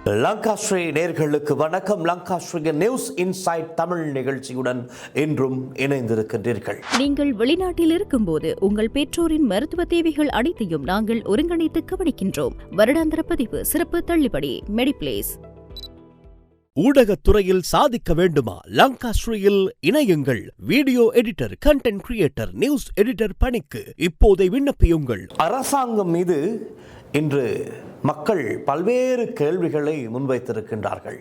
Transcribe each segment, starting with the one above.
லங்காஸ்ரீ நேர்களுக்கு வணக்கம். Lankasri news inside Tamil நிகழ்ச்சியுடன் இன்றும் இணைந்திருக்கின்றீர்கள். நீங்கள் வெளிநாட்டில் இருக்கும்போது உங்கள் பெற்றோரின் மருத்துவ தேவைகள் அனைத்தையும் நாங்கள் ஒருங்கிணைத்து கவனிக்கின்றோம். வருடாந்திர பதிவு, சிறப்பு தள்ளுபடி, மெடிப்ளேஸ். ஊடகத்துறையில் சாதிக்க வேண்டுமா? லங்காஸ்ரீயில் இணையுங்கள். Video editor, content creator, news editor பணிக்கு இப்போதை விண்ணப்பியுங்கள். அரசாங்கம் மீது இன்று மக்கள் பல்வேறு கேள்விகளை முன்வைத்திருக்கின்றார்கள்,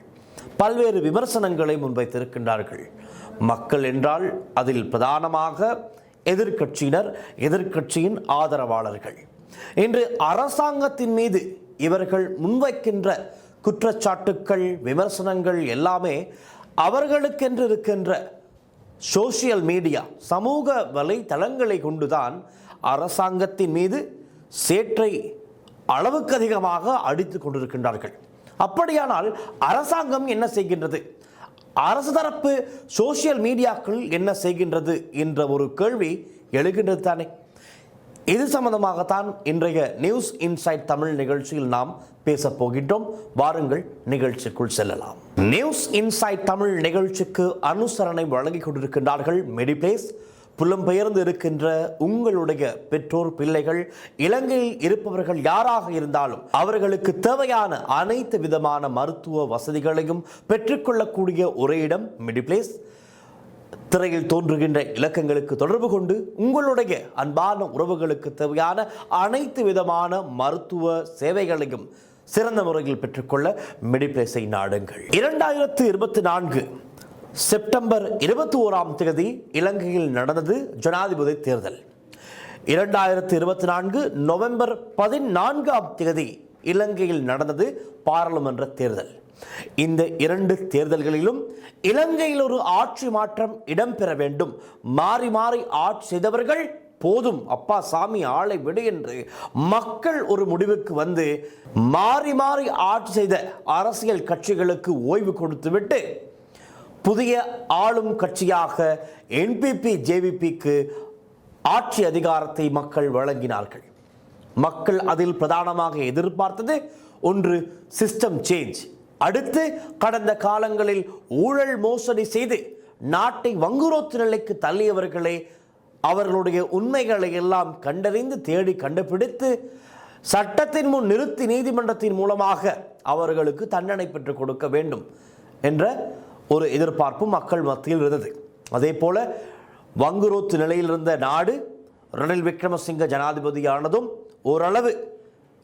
பல்வேறு விமர்சனங்களை முன்வைத்திருக்கின்றார்கள். மக்கள் என்றால் அதில் பிரதானமாக எதிர்க்கட்சியினர், எதிர்க்கட்சியின் ஆதரவாளர்கள். இன்று அரசாங்கத்தின் மீது இவர்கள் முன்வைக்கின்ற குற்றச்சாட்டுக்கள், விமர்சனங்கள் எல்லாமே அவர்களுக்கென்று இருக்கின்ற சோசியல் மீடியா, சமூக வலைத்தளங்களை கொண்டுதான் அரசாங்கத்தின் மீது சேற்றை அளவுக்கு அதிகமாக அடித்துக் கொண்டிருக்கின்றார்கள். அப்படியானால் அரசாங்கம் என்ன செய்கின்றது, அரசு தரப்பு சோசியல் மீடியாக்கள் என்ன செய்கின்றது என்ற ஒரு கேள்வி எழுகின்றது தானே. இது சம்பந்தமாகத்தான் இன்றைய நியூஸ் இன்சைட் தமிழ் நிகழ்ச்சியில் நாம் பேசப் போகின்றோம். வாருங்கள் நிகழ்ச்சிக்குள் செல்லலாம். நியூஸ் இன்சைட் தமிழ் நிகழ்ச்சிக்கு அனுசரணை வழங்கிக் கொண்டிருக்கின்றார்கள் மெடிப்ளேஸ். புலம்பெயர்ந்து இருக்கின்ற உங்களுடைய பெற்றோர், பிள்ளைகள், இலங்கையில் இருப்பவர்கள் யாராக இருந்தாலும் அவர்களுக்கு தேவையான அனைத்து விதமான மருத்துவ வசதிகளையும் பெற்றுக்கொள்ளக்கூடிய ஒரே இடம் மெடிப்ளேஸ். திரையில் தோன்றுகின்ற இலக்கங்களுக்கு தொடர்பு கொண்டு உங்களுடைய அன்பான உறவுகளுக்கு தேவையான அனைத்து விதமான மருத்துவ சேவைகளையும் சிறந்த முறையில் பெற்றுக்கொள்ள மெடிப்ளேஸை நாடுங்கள். 2024 செப்டம்பர் 21ஆம் தேதி இலங்கையில் நடந்தது ஜனாதிபதி தேர்தல். 2024 நவம்பர் 14ஆம் தேதி இலங்கையில் நடந்தது பாராளுமன்ற தேர்தல். இந்த இரண்டு தேர்தல்களிலும் இலங்கையில் ஒரு ஆட்சி மாற்றம் இடம்பெற வேண்டும். மாறி மாறி ஆட்சி செய்தவர்கள் போதும், அப்பா சாமி ஆளை விடு என்று மக்கள் ஒரு முடிவுக்கு வந்து மாறி மாறி ஆட்சி செய்த அரசியல் கட்சிகளுக்கு ஓய்வு கொடுத்துவிட்டு புதிய ஆளும் கட்சியாக என்பிபி ஜேவிபிக்கு ஆட்சி அதிகாரத்தை மக்கள் வழங்கினார்கள். மக்கள் அதில் பிரதானமாக எதிர்பார்த்தது ஒன்று, சிஸ்டம் சேஞ்ச். அடுத்து, கடந்த காலங்களில் ஊழல் மோசடி செய்து நாட்டை வங்குரோத்து நிலைக்கு தள்ளியவர்களே அவர்களுடைய உண்மைகளை எல்லாம் கண்டறிந்து தேடி கண்டுபிடித்து சட்டத்தின் முன் நிறுத்தி நீதிமன்றத்தின் மூலமாக அவர்களுக்கு தண்டனை பெற்றுக் கொடுக்க வேண்டும் என்ற ஒரு எதிர்பார்ப்பு மக்கள் மத்தியில் இருந்தது. அதே போல வங்குரோத்து நிலையில் இருந்த நாடு ரணில் விக்ரமசிங்க ஜனாதிபதியானதும் ஓரளவு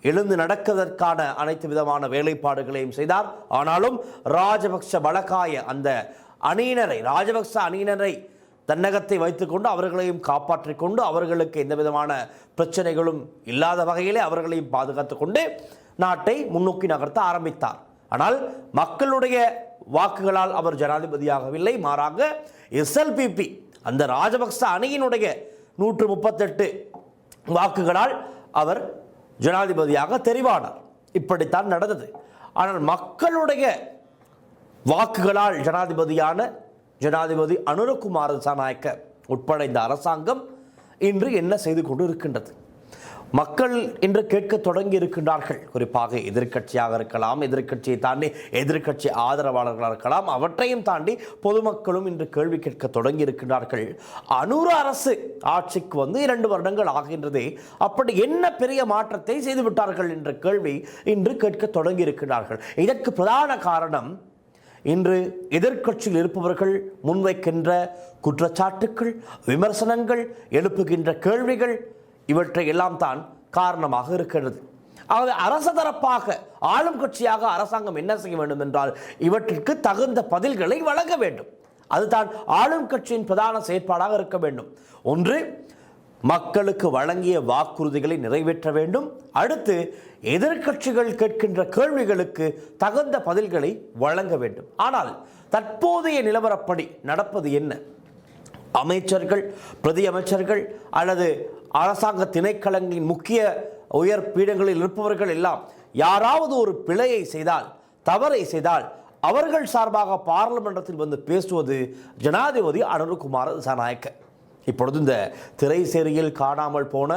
எழுந்து நடக்குவதற்கான அனைத்து விதமான வேலைப்பாடுகளையும் செய்தார். ஆனாலும் ராஜபக்ஷ பலகாய அந்த அணியினரை, ராஜபக்ஷ அணியினரை தன்னகத்தை வைத்துக்கொண்டு அவர்களையும் காப்பாற்றிக் கொண்டு அவர்களுக்கு எந்த விதமான பிரச்சனைகளும் இல்லாத வகையிலே அவர்களையும் பாதுகாத்துக் கொண்டு நாட்டை முன்னோக்கி நகர்த்த ஆரம்பித்தார். ஆனால் மக்களுடைய வாக்குகளால் அவர் ஜனாதிபதியாகவில்லை. மாறாக எஸ்எல்பிபி, அந்த ராஜபக்ச அணியினுடைய 138 வாக்குகளால் அவர் ஜனாதிபதியாக தெரிவானார். இப்படித்தான் நடந்தது. ஆனால் மக்களுடைய வாக்குகளால் ஜனாதிபதி அனுரகுமார திசாநாயக்க உட்பட இந்த அரசாங்கம் இன்று என்ன செய்து கொண்டு இருக்கின்றது? மக்கள் இன்று கேட்க தொடங்கி இருக்கின்றார்கள். குறிப்பாக எதிர்க்கட்சியாக இருக்கலாம், எதிர்க்கட்சியை தாண்டி எதிர்க்கட்சி ஆதரவாளர்களாக இருக்கலாம், அவற்றையும் தாண்டி பொதுமக்களும் இன்று கேள்வி கேட்க தொடங்கி இருக்கின்றார்கள். அனுர அரசு ஆட்சிக்கு வந்து 2 வருடங்கள் ஆகின்றதே, அப்படி என்ன பெரிய மாற்றத்தை செய்துவிட்டார்கள் என்ற கேள்வி இன்று கேட்க தொடங்கி இருக்கின்றார்கள். இதற்கு பிரதான காரணம் இன்று எதிர்க்கட்சியில் இருப்பவர்கள் முன்வைக்கின்ற குற்றச்சாட்டுக்கள், விமர்சனங்கள், எழுப்புகின்ற கேள்விகள், இவற்றை எல்லாம் தான் காரணமாக இருக்கிறது. ஆகவே அரசு தரப்பாக, ஆளும் கட்சியாக அரசாங்கம் என்ன செய்ய வேண்டும் என்றால் இவற்றிற்கு தகுந்த பதில்களை வழங்க வேண்டும். அதுதான் ஆளும் கட்சியின் பிரதான செயற்பாடாக இருக்க வேண்டும். ஒன்று, மக்களுக்கு வழங்கிய வாக்குறுதிகளை நிறைவேற்ற வேண்டும். அடுத்து, எதிர்க்கட்சிகள் கேட்கின்ற கேள்விகளுக்கு தகுந்த பதில்களை வழங்க வேண்டும். ஆனால் தற்போதைய நிலவரப்படி நடப்பது என்ன? அமைச்சர்கள், பிரதி அமைச்சர்கள் அல்லது அரசாங்க திணைக்களங்களின் முக்கிய உயர் பீடங்களில் இருப்பவர்கள் எல்லாம் யாராவது ஒரு பிழையை செய்தால், தவறை செய்தால் அவர்கள் சார்பாக பாராளுமன்றத்தில் வந்து பேசுவது ஜனாதிபதி அனுரகுமார திசாநாயக்க. இப்பொழுது இந்த திரைசேரியில் காணாமல் போன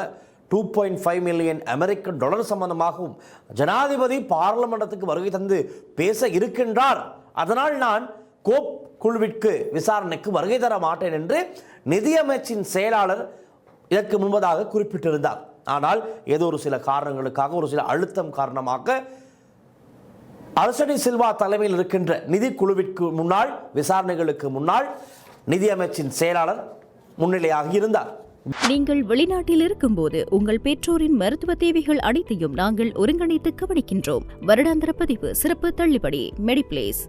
$2.5 மில்லியன் அமெரிக்கன் டாலர் சம்பந்தமாகவும் ஜனாதிபதி பார்லிமெண்டத்துக்கு வருகை தந்து பேச இருக்கின்றார். அதனால் நான் கோப் குழுவிற்கு விசாரணைக்கு வருகை தர மாட்டேன் என்று நிதியமைச்சின் செயலாளர் இதற்கு முன்பதாக குறிப்பிட்டிருந்தார். ஆனால் ஏதோ ஒரு சில காரணங்களுக்காக, ஒரு சில அழுத்தம் காரணமாக அரசடி சில்வா தலைமையில் இருக்கின்ற நிதி குழுவிற்கு முன்னால், விசாரணைகளுக்கு முன்னால் நிதியமைச்சின் செயலாளர் முன்னிலையாகி இருந்தார். நீங்கள் வெளிநாட்டில் இருக்கும்போது உங்கள் பெற்றோரின் மருத்துவ தேவைகள் அனைத்தையும் நாங்கள் ஒருங்கிணைத்து கவனிக்கின்றோம். வருடாந்திர பதிவு சிறப்பு தள்ளுபடி மெடிப்ளேஸ்.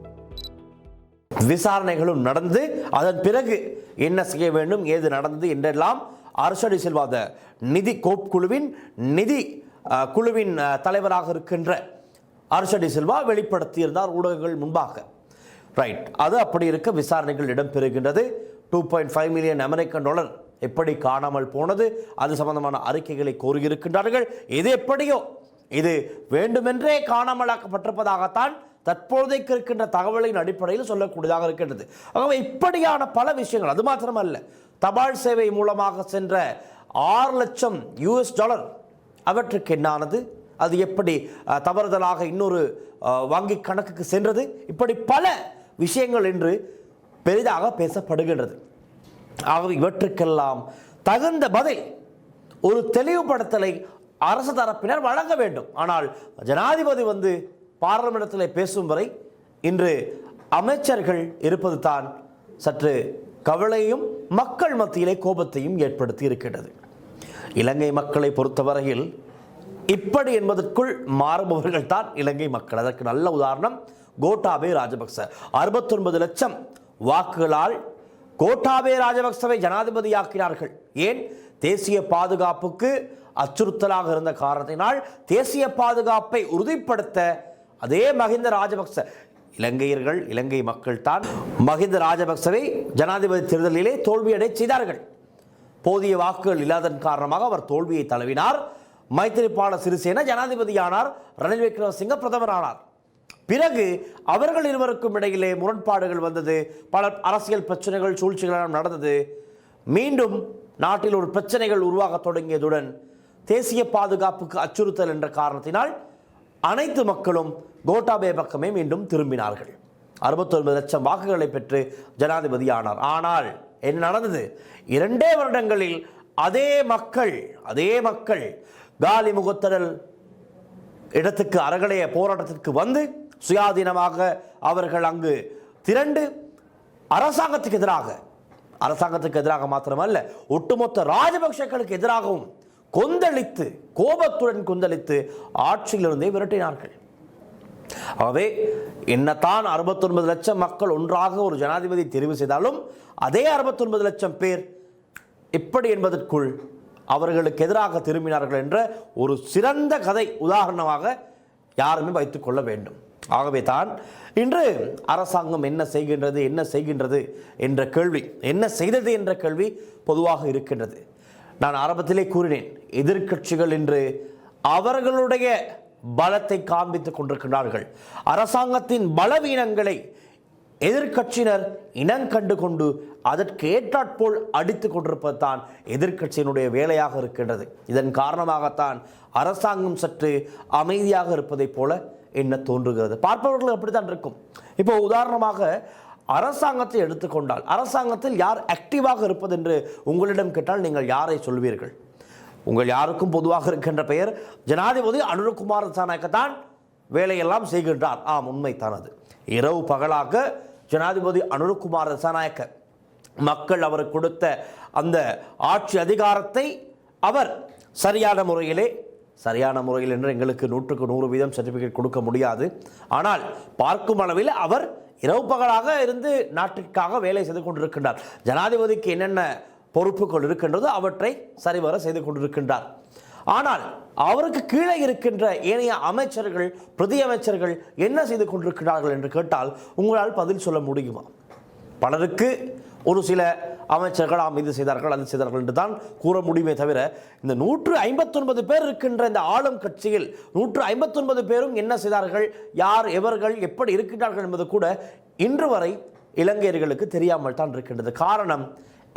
விசாரணைகளும் நடந்து அதன் பிறகு என்ன செய்ய வேண்டும், ஏது நடந்தது என்றெல்லாம் அரசடி சில்வா நிதி கோப் குழுவின் நிதி குழுவின் தலைவராக இருக்கின்ற அரசடி சில்வா வெளிப்படுத்தியிருந்தார் ஊடகங்கள் முன்பாக. ரைட், அது அப்படி இருக்க விசாரணைகள் இடம்பெறுகின்றது. $2.5 மில்லியன் அமெரிக்கன் டாலர் எப்படி காணாமல் போனது, அது சம்பந்தமான அறிக்கைகளை கோரியிருக்கின்றார்கள். இது எப்படியோ இது வேண்டுமென்றே காணாமலாக்கப்பட்டிருப்பதாகத்தான் தற்போதைக்கு இருக்கின்ற தகவலின் அடிப்படையில் சொல்லக்கூடியதாக இருக்கின்றது. ஆகவே இப்படியான பல விஷயங்கள், அது மாத்திரமல்ல, தபால் சேவை மூலமாக சென்ற $6 லட்சம் அவற்றுக்கு என்னானது, அது எப்படி தவறுதலாக இன்னொரு வங்கி கணக்குக்கு சென்றது, இப்படி பல விஷயங்கள் என்று பெரிதாக பேசப்படுகின்றது. ஆகவே இவற்றுக்கெல்லாம் தகுந்த பதில், ஒரு தெளிவுபடுத்தலை அரசு தரப்பினர் வழங்க வேண்டும். ஆனால் ஜனாதிபதி பார்லிமெண்டத்தில் பேசும் வரை இன்று அமைச்சர்கள் இருப்பது தான் சற்று கவலையும் மக்கள் மத்தியிலே கோபத்தையும் ஏற்படுத்தி இருக்கின்றது. இலங்கை மக்களை பொறுத்தவரையில் இப்படி என்பதற்குள் மாறுபவர்கள் தான் இலங்கை மக்கள். அதற்கு நல்ல உதாரணம் கோட்டாபே ராஜபக்ச. 69 லட்சம் வாக்குகளால் கோட்டாபே ராஜபக்சவை ஜனாதிபதியாக்கினார்கள். ஏன்? தேசிய பாதுகாப்புக்கு அச்சுறுத்தலாக இருந்த காரணத்தினால் தேசிய பாதுகாப்பை உறுதிப்படுத்த அதே மஹிந்த ராஜபக்ச, இலங்கையர்கள், இலங்கை மக்கள் தான் மஹிந்த ராஜபக்சவை ஜனாதிபதி தேர்தலிலே தோல்வியடை செய்தார்கள். போதிய வாக்குகள் இல்லாதன் காரணமாக அவர் தோல்வியை தழுவினார். மைத்திரிபால சிறிசேன ஜனாதிபதியானார், ரணில் விக்ரமசிங்க பிரதமரானார். பிறகு அவர்கள் இருவருக்கும் இடையிலே முரண்பாடுகள் வந்தது, பல அரசியல் பிரச்சனைகள், சூழ்ச்சிகள் நடந்தது. மீண்டும் நாட்டில் ஒரு பிரச்சனைகள் உருவாக தொடங்கியதுடன் தேசிய பாதுகாப்புக்கு அச்சுறுத்தல் என்ற காரணத்தினால் அனைத்து மக்களும் கோட்டாபே பக்கமே மீண்டும் திரும்பினார்கள். 69 லட்சம் வாக்குகளை பெற்று ஜனாதிபதி ஆனார். ஆனால் என்ன நடந்தது? 2 வருடங்களில் அதே மக்கள் காலி முகத்தடல் இடத்துக்கு அறகலைய போராட்டத்திற்கு வந்து சுயாதீனமாக அவர்கள் அங்கு திரண்டு அரசாங்கத்துக்கு எதிராக மாத்திரமல்ல, ஒட்டுமொத்த ராஜபக்சர்களுக்கு எதிராகவும் கோபத்துடன் கொந்தளித்து ஆட்சியிலிருந்தே விரட்டினார்கள். ஆகவே என்னத்தான் 69 லட்சம் மக்கள் ஒன்றாக ஒரு ஜனாதிபதி தெரிவு செய்தாலும் அதே 69 லட்சம் பேர் இப்படி என்பதற்குள் அவர்களுக்கு எதிராக திரும்பினார்கள் என்ற ஒரு சிறந்த கதை உதாரணமாக யாருமே வைத்துக் கொள்ள வேண்டும். ஆகவே தான் இன்று அரசாங்கம் என்ன செய்கின்றது என்ற கேள்வி, என்ன செய்தது என்ற கேள்வி பொதுவாக இருக்கின்றது. நான் ஆரம்பத்திலே கூறினேன், எதிர்க்கட்சிகள் இன்று அவர்களுடைய பலத்தை காண்பித்துக் கொண்டிருக்கிறார்கள். அரசாங்கத்தின் பலவீனங்களை எதிர்க்கட்சியினர் இனங்கண்டு கொண்டு அதற்கு ஏற்றாற்போல் அடித்துக் கொண்டிருப்பது தான் எதிர்க்கட்சியினுடைய வேலையாக இருக்கின்றது. இதன் காரணமாகத்தான் அரசாங்கம் சற்று அமைதியாக இருப்பதைப் போல என்ன தோன்றுகிறது. பார்ப்பவர்கள் அப்படித்தான் இருக்கும். இப்போ உதாரணமாக அரசாங்கத்தை எடுத்துக்கொண்டால், அரசாங்கத்தில் யார் ஆக்டிவாக இருப்பது என்று உங்களிடம் கேட்டால் நீங்கள் யாரை சொல்வீர்கள்? உங்கள் யாருக்கும் பொதுவாக இருக்கின்ற பெயர் ஜனாதிபதி அனுரகுமார திசாநாயக்கத்தான் வேலையெல்லாம் செய்கின்றார். ஆம், உண்மைத்தான். அது இரவு பகலாக ஜனாதிபதி அனுரகுமார திசாநாயக்க மக்கள் அவர் கொடுத்த அந்த ஆட்சி அதிகாரத்தை அவர் சரியான முறையில் என்று எங்களுக்கு 100% சர்டிஃபிகேட் கொடுக்க முடியாது. ஆனால் பார்க்கும் அளவில் அவர் இரவு பகலாக இருந்து நாட்டிற்காக வேலை செய்து கொண்டிருக்கின்றார். ஜனாதிபதிக்கு என்னென்ன பொறுப்புகள் இருக்கின்றதோ அவற்றை சரிவர செய்து கொண்டிருக்கின்றார். ஆனால் அவருக்கு கீழே இருக்கின்ற ஏனைய அமைச்சர்கள், பிரதி அமைச்சர்கள் என்ன செய்து கொண்டிருக்கிறார்கள் என்று கேட்டால் உங்களால் பதில் சொல்ல முடியுமா? பலருக்கு ஒரு சில அமைச்சர்கள் இது செய்தார்கள், அது செய்தார்கள் என்று தான் கூற முடியுமே தவிர, இந்த 159 பேர் இருக்கின்ற இந்த ஆளும் கட்சியில் 159 பேரும் என்ன செய்தார்கள், யார் எவர்கள் எப்படி இருக்கின்றார்கள் என்பது கூட இன்று வரை இலங்கையர்களுக்கு தெரியாமல் தான் இருக்கின்றது. காரணம்,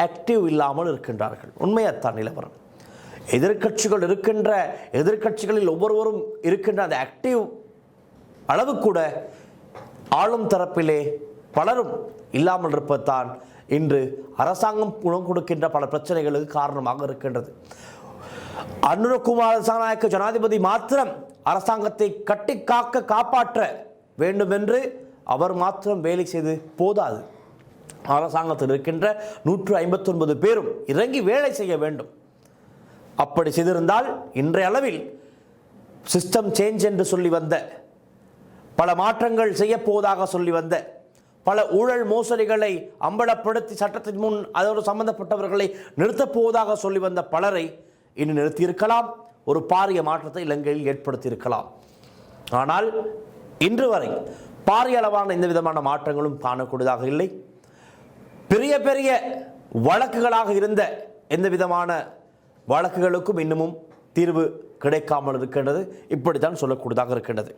ஆக்டிவ் இல்லாமல் இருக்கின்றார்கள். உண்மையத்தான் நிலவரம். எதிர்க்கட்சிகளில் ஒவ்வொருவரும் இருக்கின்ற அந்த ஆக்டிவ் அளவு கூட ஆளும் தரப்பிலே பலரும் இல்லாமல் இருப்பதுதான் இன்று அரசாங்கம் குணம் கொடுக்கின்ற பல பிரச்சனைகளுக்கு காரணமாக இருக்கின்றது. அனுரகுமார திசாநாயக்க ஜனாதிபதி மாத்திரம் அரசாங்கத்தை கட்டி காப்பாற்ற வேண்டும் என்று அவர் மாத்திரம் வேலை செய்து போதாது. அரசாங்கத்தில் இருக்கின்ற 159 பேரும் இறங்கி வேலை செய்ய வேண்டும். அப்படி செய்திருந்தால் இன்றைய அளவில் சிஸ்டம் சேஞ்ச் என்று சொல்லி வந்த, பல மாற்றங்கள் செய்ய போவதாக சொல்லி வந்த, பல ஊழல் மோசடிகளை அம்பலப்படுத்தி சட்டத்தின் முன் அதோடு சம்பந்தப்பட்டவர்களை நிறுத்தப் போவதாக சொல்லி வந்த பலரை இன்னும் நிறுத்தியிருக்கலாம். ஒரு பாரிய மாற்றத்தை இலங்கையில் ஏற்படுத்தியிருக்கலாம். ஆனால் இன்று வரை பாரிய அளவான எந்த விதமான மாற்றங்களும் காணக்கூடியதாக இல்லை. பெரிய பெரிய வழக்குகளாக இருந்த எந்த விதமான வழக்குகளுக்கும் இன்னமும் தீர்வு கிடைக்காமல் இருக்கின்றது. இப்படித்தான் சொல்லக்கூடியதாக இருக்கின்றது.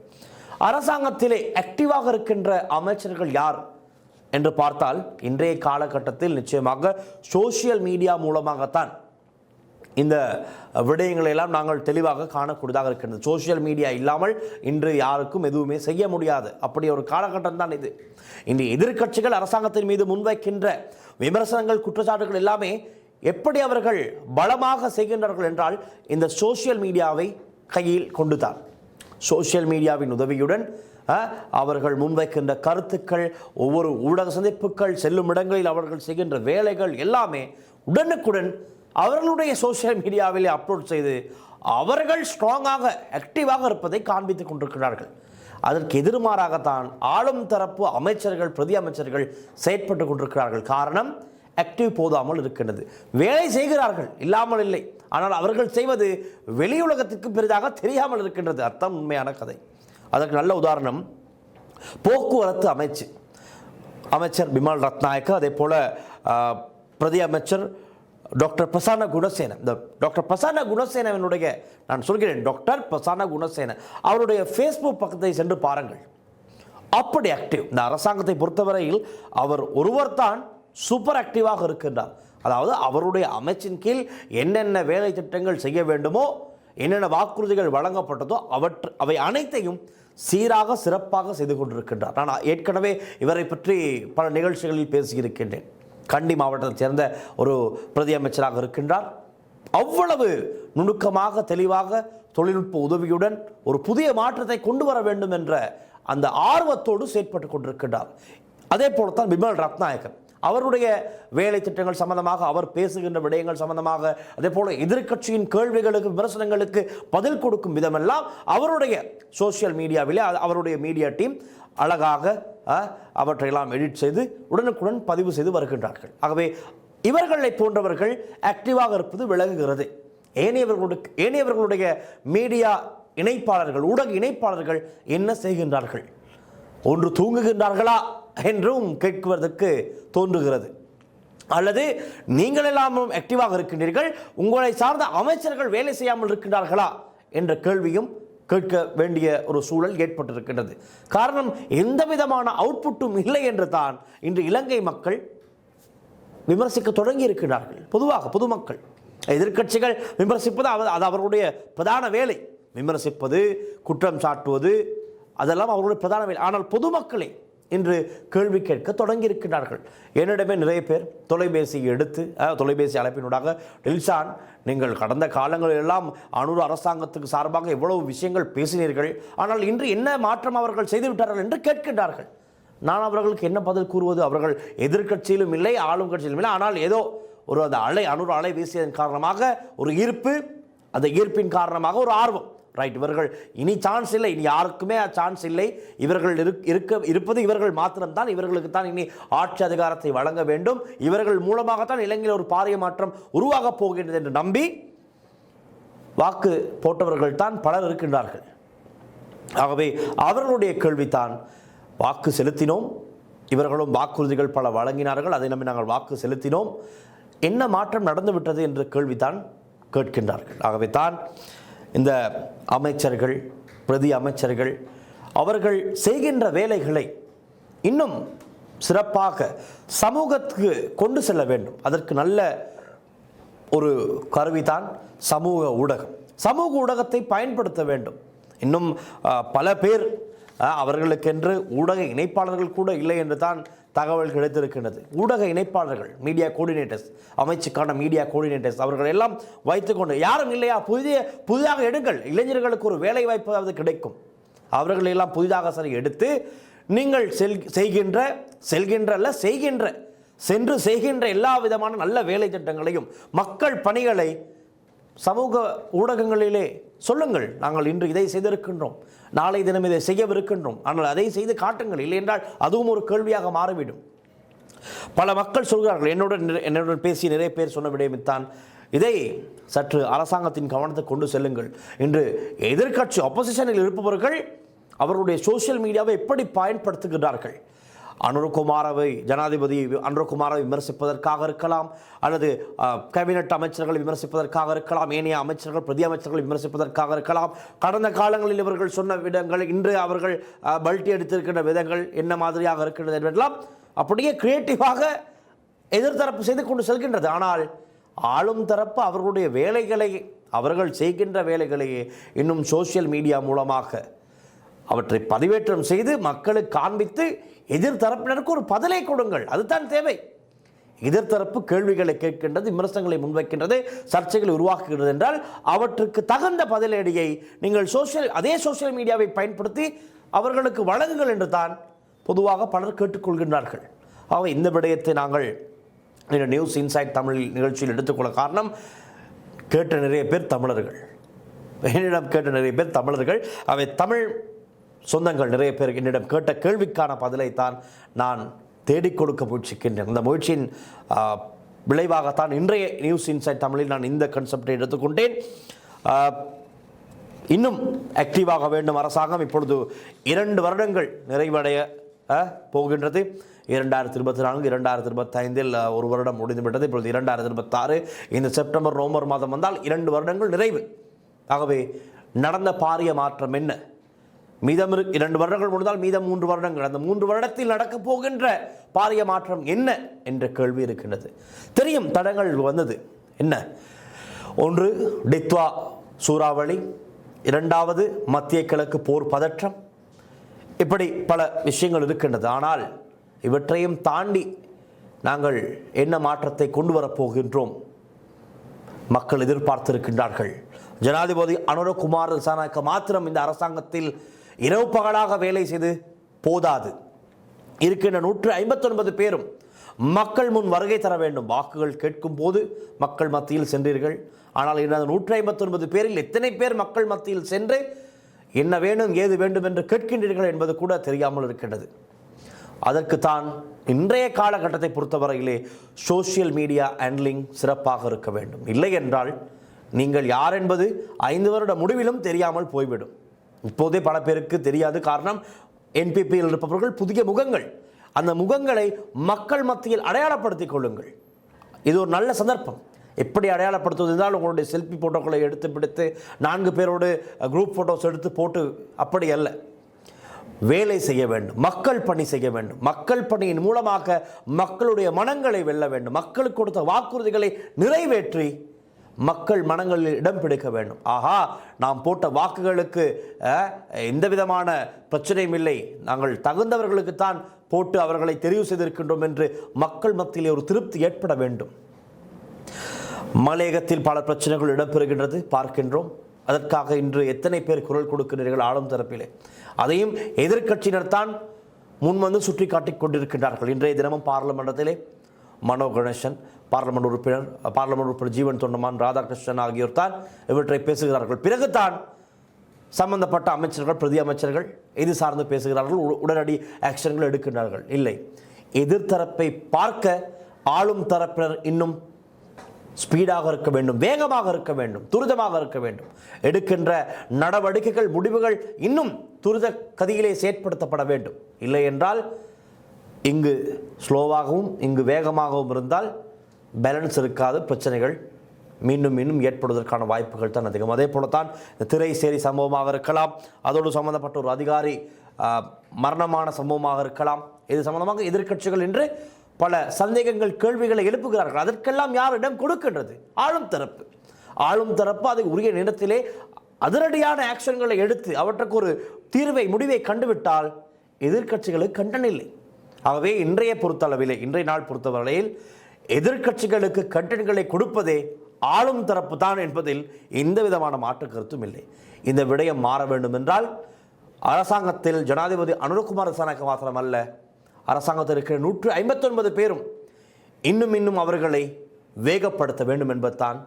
அரசாங்கத்திலே ஆக்டிவாக இருக்கின்ற அமைச்சர்கள் யார் என்று பார்த்தால் இன்றைய காலகட்டத்தில் நிச்சயமாக சோசியல் மீடியா மூலமாகத்தான் இந்த விடயங்களை எல்லாம் நாங்கள் தெளிவாக காணக்கூடியதாக இருக்கின்றது. சோசியல் மீடியா இல்லாமல் இன்று யாருக்கும் எதுவுமே செய்ய முடியாது. அப்படி ஒரு காலகட்டம் தான் இது. இன்று எதிர்க்கட்சிகள் அரசாங்கத்தின் மீது முன்வைக்கின்ற விமர்சனங்கள், குற்றச்சாட்டுகள் எல்லாமே எப்படி அவர்கள் பலமாக செய்கின்றார்கள் என்றால் இந்த சோசியல் மீடியாவை கையில் கொண்டுதான். சோசியல் மீடியாவின் உதவியுடன் அவர்கள் முன்வைக்கின்ற கருத்துக்கள், ஒவ்வொரு ஊடக சந்திப்புகள், செல்லும் இடங்களில் அவர்கள் செய்கின்ற வேலைகள் எல்லாமே உடனுக்குடன் அவர்களுடைய சோசியல் மீடியாவில் அப்லோட் செய்து அவர்கள் ஸ்ட்ராங்காக ஆக்டிவாக இருப்பதை காண்பித்துக் கொண்டிருக்கிறார்கள். அதற்கு எதிர்மாறாகத்தான் ஆளும் தரப்பு அமைச்சர்கள், பிரதி அமைச்சர்கள் செயற்பட்டு கொண்டிருக்கிறார்கள். காரணம், ஆக்டிவ் போதாமல் இருக்கின்றது. வேலை செய்கிறார்கள், இல்லாமல் இல்லை. ஆனால் அவர்கள் செய்வது வெளியுலகத்துக்கு பெரிதாக தெரியாமல் இருக்கின்றது. அர்த்தம் உண்மையான கதை. அதற்கு நல்ல உதாரணம் போக்குவரத்து அமைச்சர் பிமல் ரத்நாயக்க, அதே போல பிரதி அமைச்சர் டாக்டர் பிரசன்ன குணசேன. இந்த டாக்டர் பிரசன்ன குணசேனவனுடைய, நான் சொல்கிறேன் டாக்டர் பிரசன்ன குணசேன, அவருடைய ஃபேஸ்புக் பக்கத்தை சென்று பாருங்கள். அப்படி ஆக்டிவ். இந்த அரசாங்கத்தை பொறுத்தவரையில் அவர் ஒருவர் தான் சூப்பர் ஆக்டிவாக இருக்கின்றார். அதாவது அவருடைய அமைச்சின் கீழ் என்னென்ன வேலை திட்டங்கள் செய்ய வேண்டுமோ, என்னென்ன வாக்குறுதிகள் வழங்கப்பட்டதோ அவை அனைத்தையும் சீராக சிறப்பாக செய்து கொண்டிருக்கின்றார். நான் ஏற்கனவே இவரை பற்றி பல நிகழ்ச்சிகளில் பேசியிருக்கின்றேன். கண்டி மாவட்டத்தைச் சேர்ந்த ஒரு பிரதி அமைச்சராக இருக்கின்றார். அவ்வளவு நுணுக்கமாக, தெளிவாக, தொழில்நுட்ப உதவியுடன் ஒரு புதிய மாற்றத்தை கொண்டு வர வேண்டும் என்ற அந்த ஆர்வத்தோடு செயற்பட்டு கொண்டிருக்கின்றார். அதே போலத்தான் பிமல் ரத்நாயக்கன். அவருடைய வேலை திட்டங்கள் சம்பந்தமாக, அவர் பேசுகின்ற விடயங்கள் சம்பந்தமாக, அதே போல எதிர்க்கட்சியின் கேள்விகளுக்கு, விமர்சனங்களுக்கு பதில் கொடுக்கும் விதமெல்லாம் அவருடைய சோசியல் மீடியாவிலே அவருடைய மீடியா டீம் அழகாக அவற்றையெல்லாம் எடிட் செய்து உடனுக்குடன் பதிவு செய்து வருகின்றார்கள். ஆகவே இவர்களை போன்றவர்கள் ஆக்டிவாக இருப்பது விளங்குகிறது. ஏனையவர்களுடைய மீடியா இணைப்பாளர்கள், ஊடக இணைப்பாளர்கள் என்ன செய்கின்றார்கள்? ஒன்று தூங்குகின்றார்களா என்றும் கேட்குவதற்கு தோன்றுகிறது. அல்லது நீங்கள் எல்லாமும் ஆக்டிவாக இருக்கின்றீர்கள், உங்களை சார்ந்த அமைச்சர்கள் வேலை செய்யாமல் இருக்கின்றார்களா என்ற கேள்வியும் கேட்க வேண்டிய ஒரு சூழல் ஏற்பட்டிருக்கின்றது. காரணம், எந்த விதமான அவுட்புட்டும் இல்லை என்று தான் இன்று இலங்கை மக்கள் விமர்சிக்க தொடங்கி இருக்கிறார்கள். பொதுவாக பொதுமக்கள், எதிர்க்கட்சிகள் விமர்சிப்பது அது அவர்களுடைய பிரதான வேலை. விமர்சிப்பது, குற்றம் சாட்டுவது, அதெல்லாம் அவர்களுடைய பிரதான வேலை. ஆனால் பொதுமக்களே இன்று கேள்வி கேட்க தொடங்கி இருக்கிறார்கள். என்னிடமே நிறைய பேர் தொலைபேசி அழைப்பினூடாக, டில்ஷான், நீங்கள் கடந்த காலங்களில் எல்லாம் அனுர் அரசாங்கத்துக்கு சார்பாக எவ்வளவு விஷயங்கள் பேசினீர்கள், ஆனால் இன்று என்ன மாற்றம் அவர்கள் செய்துவிட்டார்கள் என்று கேட்கின்றார்கள். நான் அவர்களுக்கு என்ன பதில் கூறுவது? அவர்கள் எதிர்க்கட்சியிலும் இல்லை, ஆளும் கட்சியிலும் இல்லை. ஆனால் ஏதோ ஒரு அந்த அனுர் அலை வீசியதன் காரணமாக ஒரு ஈர்ப்பு, அந்த ஈர்ப்பின் காரணமாக ஒரு ஆர்வம். ரைட், இவர்கள் இனி சான்ஸ் இல்லை, இனி யாருக்குமே சான்ஸ் இல்லை, இவர்கள் இருப்பது இவர்கள் மாத்திரம்தான், இவர்களுக்கு தான் இனி ஆட்சி அதிகாரத்தை வழங்க வேண்டும், இவர்கள் மூலமாகத்தான் இலங்கையில் ஒரு பாரிய மாற்றம் உருவாகப் போகின்றது என்று நம்பி வாக்கு போட்டவர்கள் தான் பலர் இருக்கின்றார்கள். ஆகவே அவர்களுடைய கேள்வித்தான், வாக்கு செலுத்தினோம், இவர்களும் வாக்குறுதிகள் பல வழங்கினார்கள், அதை நம்பி நாங்கள் வாக்கு செலுத்தினோம், என்ன மாற்றம் நடந்துவிட்டது என்ற கேள்வித்தான் கேட்கின்றார்கள். ஆகவே தான் இந்த அமைச்சர்கள், பிரதி அமைச்சர்கள் அவர்கள் செய்கின்ற வேலைகளை இன்னும் சிறப்பாக சமூகத்துக்கு கொண்டு செல்ல வேண்டும். அதற்கு நல்ல ஒரு கருவிதான் சமூக ஊடகம். சமூக ஊடகத்தை பயன்படுத்த வேண்டும். இன்னும் பல பேர் அவர்களுக்கென்று ஊடக இணைப்பாளர்கள் கூட இல்லை என்று தான் தகவல் கிடைத்திருக்கின்றது. ஊடக இணைப்பாளர்கள், மீடியா கோஆர்டினேட்டர்ஸ், அமைச்சுக்கான மீடியா கோஆர்டினேட்டர்ஸ் அவர்கள் எல்லாம் வைத்துக்கொண்டு யாரும் இல்லையா, புதிதாக எடுங்கள், இளைஞர்களுக்கு ஒரு வேலை வாய்ப்பாவது கிடைக்கும், அவர்கள் எல்லாம் புதிதாக சரி எடுத்து நீங்கள் சென்று செய்கின்ற எல்லா விதமான நல்ல வேலை திட்டங்களையும் மக்கள் பணிகளை சமூக ஊடகங்களிலே சொல்லுங்கள். நாங்கள் இன்று இதை செய்திருக்கின்றோம், நாளை தினம் இதை செய்யவிருக்கின்றோம், ஆனால் அதை செய்து காட்டுங்கள். இல்லை என்றால் அதுவும் ஒரு கேள்வியாக மாறிவிடும். பல மக்கள் சொல்கிறார்கள், என்னுடன் பேசி நிறைய பேர் சொன்ன விடயமித்தான், இதை சற்று அரசாங்கத்தின் கவனத்துக்கு கொண்டு செல்லுங்கள். இன்று எதிர்க்கட்சி ஆப்போசிஷனில் இருப்பவர்கள் அவருடைய சோசியல் மீடியாவை எப்படி பயன்படுத்துகிறார்கள், ஜனாதிபதி அனுரகுமாரை விமர்சிப்பதற்காக இருக்கலாம், அல்லது கேபினட் அமைச்சர்களை விமர்சிப்பதற்காக இருக்கலாம், ஏனைய அமைச்சர்கள் பிரதி அமைச்சர்களை விமர்சிப்பதற்காக இருக்கலாம். கடந்த காலங்களில் இவர்கள் சொன்ன விதங்கள், இன்று அவர்கள் பல்ட்டி எடுத்திருக்கின்ற விதங்கள் என்ன மாதிரியாக இருக்கின்றது என்றெல்லாம் அப்படியே கிரியேட்டிவாக எதிர்த்தரப்பு செய்து கொண்டு செல்கின்றது. ஆனால் ஆளும் தரப்பு அவர்களுடைய வேலைகளை, அவர்கள் செய்கின்ற வேலைகளையே இன்னும் சோசியல் மீடியா மூலமாக அவற்றை பதிவேற்றம் செய்து மக்களுக்கு காண்பித்து எதிர்த்தரப்பினருக்கு ஒரு பதிலை கொடுங்கள். அதுதான் தேவை. எதிர்த்தரப்பு கேள்விகளை கேட்கின்றது, விமர்சனங்களை முன்வைக்கின்றது, சர்ச்சைகளை உருவாக்குகிறது என்றால் அவற்றுக்கு தகுந்த பதிலடியை நீங்கள் அதே சோசியல் மீடியாவை பயன்படுத்தி அவர்களுக்கு வழங்குங்கள் என்று தான் பொதுவாக பலர் கேட்டுக்கொள்கின்றார்கள். ஆக இந்த விடயத்தை நாங்கள் இந்த நியூஸ் இன்சைட் தமிழ் நிகழ்ச்சியில் எடுத்துக்கொள்ள காரணம், கேட்ட நிறைய பேர் தமிழர்கள், என்னிடம் கேட்ட நிறைய பேர் தமிழர்கள், அவை தமிழ் சொந்தங்கள் நிறைய பேர் என்னிடம் கேட்ட கேள்விக்கான பதிலைத்தான் நான் தேடிக் கொடுக்க முயற்சிக்கின்றேன். அந்த முயற்சியின் விளைவாகத்தான் இன்றைய நியூஸ் இன்சைட் தமிழில் நான் இந்த கன்செப்டை எடுத்துக்கொண்டேன். இன்னும் ஆக்டிவாக வேண்டும் அரசாங்கம். இப்பொழுது 2 வருடங்கள் நிறைவடைய போகின்றது. 2024, 2025 ஒரு வருடம் முடிந்துவிட்டது. இப்பொழுது 2026, இந்த செப்டம்பர் நவம்பர் மாதம் வந்தால் 2 வருடங்கள் நிறைவு. ஆகவே நடந்த பாரிய மாற்றம் என்ன? மீதம் 2 வருடங்கள் முடிந்தால் மீதம் 3 வருடங்கள். அந்த 3 வருடத்தில் நடக்கப் போகின்ற பாரிய மாற்றம் என்ன என்ற கேள்வி இருக்கின்றது. தெரியும், தடங்கள் வந்தது. என்ன? ஒன்று டித்வா சூறாவளி, 2வது மத்திய கிழக்கு போர் பதற்றம், இப்படி பல விஷயங்கள் இருக்கின்றது. ஆனால் இவற்றையும் தாண்டி நாங்கள் என்ன மாற்றத்தை கொண்டு வரப்போகின்றோம்? மக்கள் எதிர்பார்த்திருக்கின்றார்கள். ஜனாதிபதி அனுரகுமார் திசாநாயக்க மாத்திரம் இந்த அரசாங்கத்தில் இரவு பகலாக வேலை செய்து போதாது. இருக்கின்ற 159 பேரும் மக்கள் முன் வருகை தர வேண்டும். வாக்குகள் கேட்கும் போது மக்கள் மத்தியில் சென்றீர்கள். ஆனால் இந்த 159 பேரில் எத்தனை பேர் மக்கள் மத்தியில் சென்று என்ன வேண்டும், ஏது வேண்டும் என்று கேட்கின்றீர்கள் என்பது கூட தெரியாமல் இருக்கின்றது. அதற்குத்தான் இன்றைய காலகட்டத்தை பொறுத்தவரையிலே சோசியல் மீடியா ஹேண்ட்லிங் சிறப்பாக இருக்க வேண்டும். இல்லை என்றால் நீங்கள் யார் என்பது 5 வருட முடிவிலும் தெரியாமல் போய்விடும். இப்போதே பல பேருக்கு தெரியாது. காரணம், என்பிபியில் இருப்பவர்கள் புதிய முகங்கள். அந்த முகங்களை மக்கள் மத்தியில் அடையாளப்படுத்திக் கொள்ளுங்கள். இது ஒரு நல்ல சந்தர்ப்பம். எப்படி அடையாளப்படுத்துவது என்றால், உங்களுடைய செல்ஃபி போட்டோக்களை எடுத்து பிடித்து 4 பேரோடு குரூப் ஃபோட்டோஸ் எடுத்து போட்டு அப்படி அல்ல. வேலை செய்ய வேண்டும், மக்கள் பணி செய்ய வேண்டும். மக்கள் பணியின் மூலமாக மக்களுடைய மனங்களை வெல்ல வேண்டும். மக்களுக்கு கொடுத்த வாக்குறுதிகளை நிறைவேற்றி மக்கள் மனங்களில் இடம் பிடிக்க வேண்டும். ஆஹா, நாம் போட்ட வாக்குகளுக்கு எந்த விதமான பிரச்சனையும் இல்லை, நாங்கள் தகுந்தவர்களுக்குத்தான் போட்டு அவர்களை தெரிவு செய்திருக்கின்றோம் என்று மக்கள் மத்தியிலே ஒரு திருப்தி ஏற்பட வேண்டும். மலையகத்தில் பல பிரச்சனைகள் இடம்பெறுகின்றது, பார்க்கின்றோம். அதற்காக இன்று எத்தனை பேர் குரல் கொடுக்கின்றீர்கள் ஆளும் தரப்பிலே? அதையும் எதிர்க்கட்சியினர் தான் முன்வந்து சுற்றி காட்டிக் கொண்டிருக்கின்றார்கள். இன்றைய தினமும் பார்லிமெண்டத்திலே மனோ கணேசன், பார்லிமெண்ட் உறுப்பினர் ஜீவன் தொண்டமான், ராதாகிருஷ்ணன் ஆகியோர் தான் இவற்றை பேசுகிறார்கள். பிறகுதான் சம்பந்தப்பட்ட அமைச்சர்கள் பிரதி அமைச்சர்கள் இது சார்ந்து பேசுகிறார்கள், உடனடி ஆக்ஷன்கள் எடுக்கின்றார்கள். இல்லை, எதிர்த்தரப்பை பார்க்க ஆளும் தரப்பினர் இன்னும் ஸ்பீடாக இருக்க வேண்டும், வேகமாக இருக்க வேண்டும், துரிதமாக இருக்க வேண்டும். எடுக்கின்ற நடவடிக்கைகள், முடிவுகள் இன்னும் துரித கதியிலே செயற்படுத்தப்பட வேண்டும். இல்லை என்றால் இங்கு ஸ்லோவாகவும் இங்கு வேகமாகவும் இருந்தால் பேலன்ஸ் இருக்காது. பிரச்சனைகள் மீண்டும் மீண்டும் ஏற்படுவதற்கான வாய்ப்புகள் தான் அதிகம். அதே போலத்தான் திரைசேரி சம்பவமாக இருக்கலாம், அதோடு சம்பந்தப்பட்ட ஒரு அதிகாரி மரணமான சம்பவமாக இருக்கலாம். இது சம்பந்தமாக எதிர்க்கட்சிகள் இன்று பல சந்தேகங்கள் கேள்விகளை எழுப்புகிறார்கள். அதற்கெல்லாம் யார் இடம் கொடுக்கின்றது? ஆளும் தரப்பு. ஆளும் தரப்பு அதை உரிய நேரத்திலே அதிரடியான ஆக்ஷன்களை எடுத்து அவற்றுக்கு ஒரு தீர்வை முடிவை கண்டுவிட்டால் எதிர்க்கட்சிகளுக்கு கண்டனம் இல்லை. ஆகவே இன்றைய நாள் பொறுத்தவரையில் எதிர்க்கட்சிகளுக்கு கண்டனங்களை கொடுப்பதே ஆளும் தரப்பு தான் என்பதில் எந்த விதமான மாற்று கருத்தும் இல்லை. இந்த விடயம் மாற வேண்டும் என்றால் அரசாங்கத்தில் ஜனாதிபதி அனுரகுமார திசாநாயக்க மாத்திரமல்ல, அரசாங்கத்தில் இருக்கிற 159 பேரும் இன்னும் அவர்களை வேகப்படுத்த வேண்டும் என்பதுதான்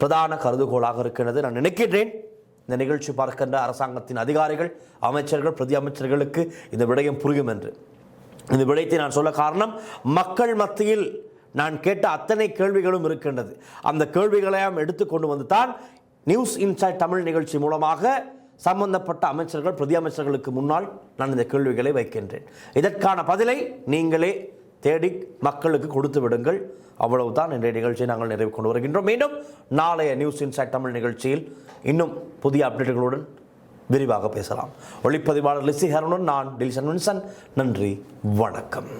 பிரதான கருதுகோளாக இருக்கிறது. நான் நினைக்கின்றேன் இந்த நிகழ்ச்சி பார்க்கின்ற அரசாங்கத்தின் அதிகாரிகள், அமைச்சர்கள், பிரதி அமைச்சர்களுக்கு இந்த விடயம் புரியும் என்று. இந்த விடயத்தை நான் சொல்ல காரணம், மக்கள் மத்தியில் நான் கேட்ட அத்தனை கேள்விகளும் இருக்கின்றது. அந்த கேள்விகளையும் எடுத்துக்கொண்டு வந்து தான் நியூஸ் இன்சைட் தமிழ் நிகழ்ச்சி மூலமாக சம்பந்தப்பட்ட அமைச்சர்கள், பிரதி அமைச்சர்களுக்கு முன்னால் நான் இந்த கேள்விகளை வைக்கின்றேன். இதற்கான பதிலை நீங்களே தேடி மக்களுக்கு கொடுத்து விடுங்கள். அவ்வளவுதான் இன்றைய நிகழ்ச்சியை நாங்கள் நிறைவு கொண்டு வருகின்றோம். மீண்டும் நாளைய நியூஸ் இன்சைட் தமிழ் நிகழ்ச்சியில் இன்னும் புதிய அப்டேட்டுகளுடன் விரிவாக பேசலாம். ஒளிப்பதிவாளர் லிசி ஹரனுடன் நான் டில்சன் வின்சன். நன்றி, வணக்கம்.